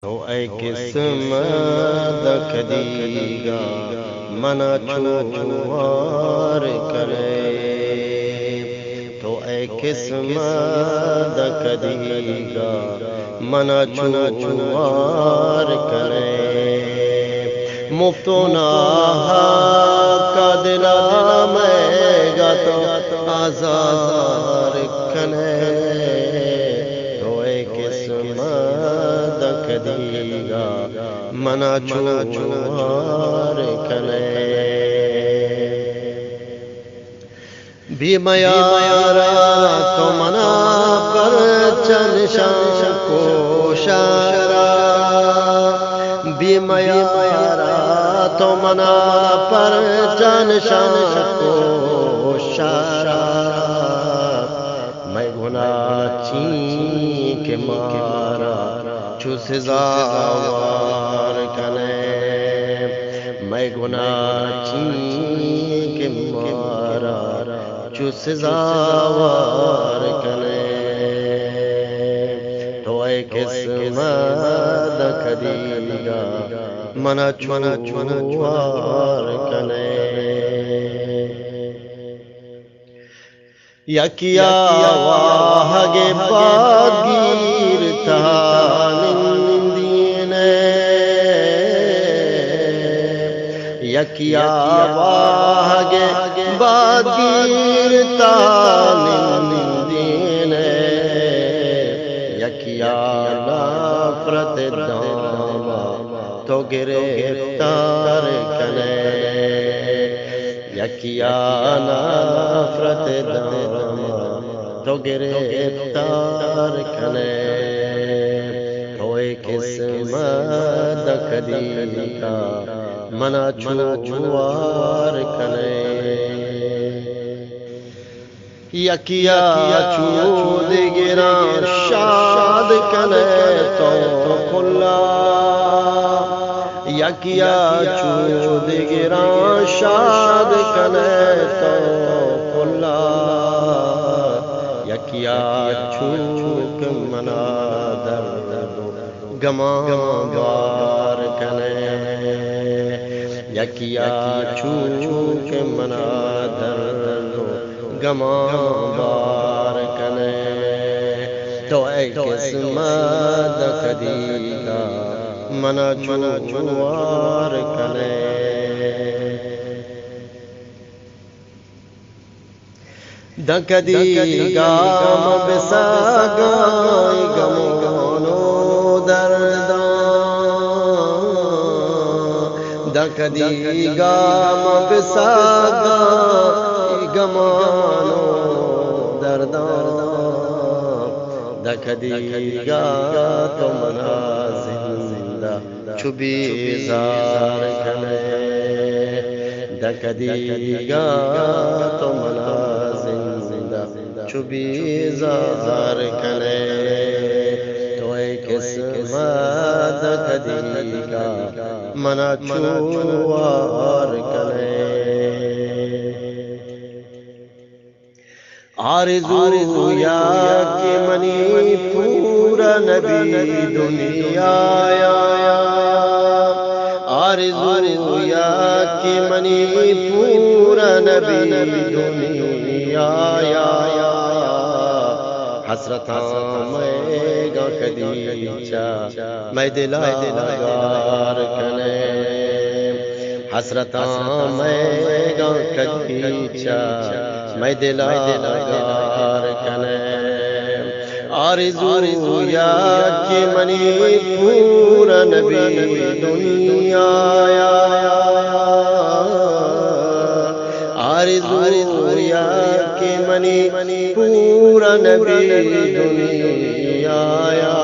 تو اے قسمت کدیگا منا چوار کرے تو اے قسمت کدیگا منا چوار کرے مفتونا کا دلا میں گا تو آزار کنے تو اے قسمت کدیگا منا چوار کنے بھی میارا تو منا پر چنشان کو شارا بھی میارا تو منا پر چنشان کو شارا میں گناہ چین کے مارا چو سزاوار کنے میں گناہ چین کے مارا چو سزاوار کنے تو اے قسمت کدیگا منا چوار کنے یکیا واہگے باگیر تانندین یکیا واہگے باگیر تانندین یکیا نفرت داما تو گرفتار کنے یکیا نفرت داما تو گرفتار کنے تو اے قسمت کدیگا منا چوار کنے یکیا چود گران شاد کنے تو کلا یکیا چود گران شاد کنے تو کلا یکیا چوک منا درد گمان بار کنے یکیا چوک منا درد گمان بار کنے تو اے قسمت کدیگا منا چوار کنے دکدیگا مبساگا گمونو دردان دکدیگا مبساگا گمونو دردان دکدیگا تو منا زندہ چو بیزار کنے دکدیگا تو منا زندہ چو بیزار کنے تو اے قسمت کدیگا منا چوار کنے آرزو یا کہ منی پورا نبی دنیا آیا آرزو یا کہ منی پورا نبی دنیا آیا حسرتاں میں گا کدیچا میں دلا گار کنے حسرتاں میں گا کدیچا میں دلا گار کنے آرزو یا کہ منی پورا نبی دنیا آیا آرزو یا کہ منی پورا نبی دنیا آیا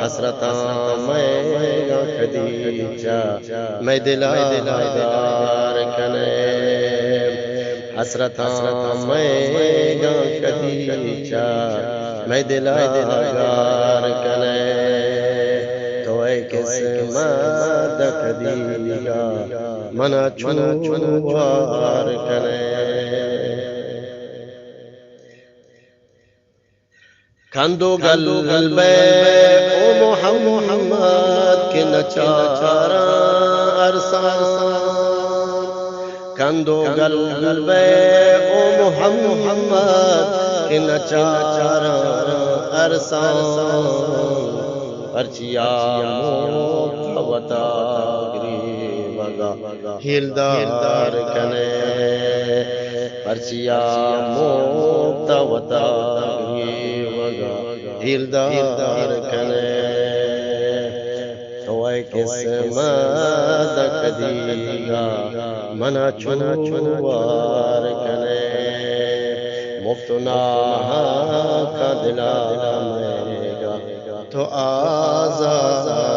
حسرتاں میں گا کدیچا میں دلا گار کنے حسرتاں میں گا کدیچا میں دلا گار کنے تو اے قسمت کدیگا منا چوار کنے کندو گل بے محمد کے نچارا ارسان کندو گل بے او محمد کے نچارا ارسان پرچیا موتا گریوگا ہیلدار کنے پرچیا موتا گریوگا ہیلدار کنے توائے قسمت کدیگا منا چنوار کنے مفتنا کا دلا میرے گا تو آزاد